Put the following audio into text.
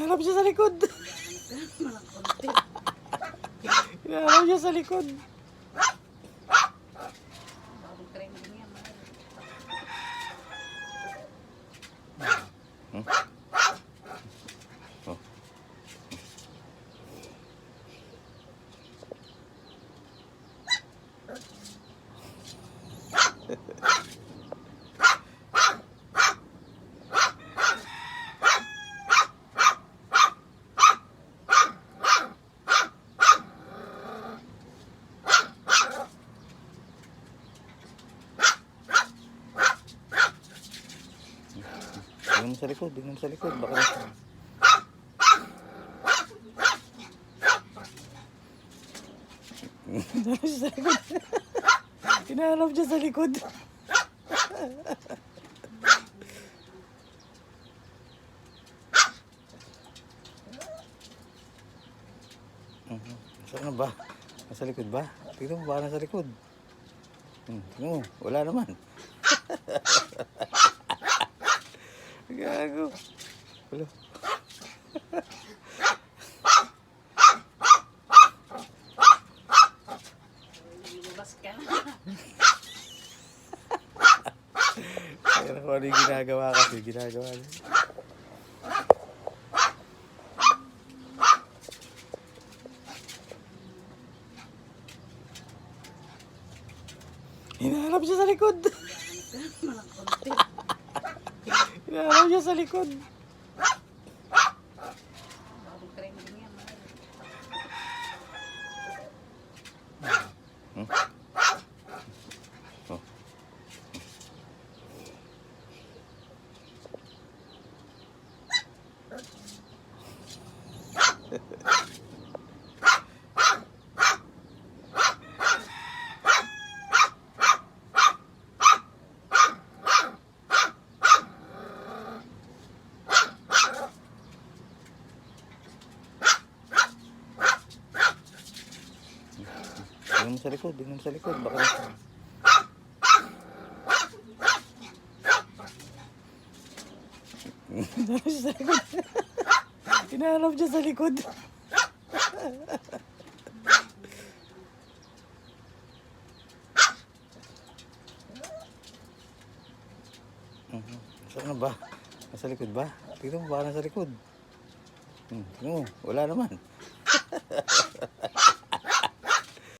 Hinahanap siya sa likod. Hinahanap siya sa likod. Oh. Tingnan mo sa likod, tingnan mo sa likod. Baka hinahanap siya sa likod. Saan na ba? Nasa likod ba? Tingnan mo ba nasa likod? Tingnan mo, wala naman. Gago. Wala. Kaya na kung ano yung ginagawa kasi, ginagawa niya. Hinahanap siya sa likod. Hinahanap siya sa likod. Oh. Tingnan mo sa likod, tingnan mo sa likod. Baka hinahanap siya sa likod. Hinahanap siya sa likod. Saan na ba? Nasa likod ba? Tingnan mo ba nasa likod? Tingnan mo, wala naman.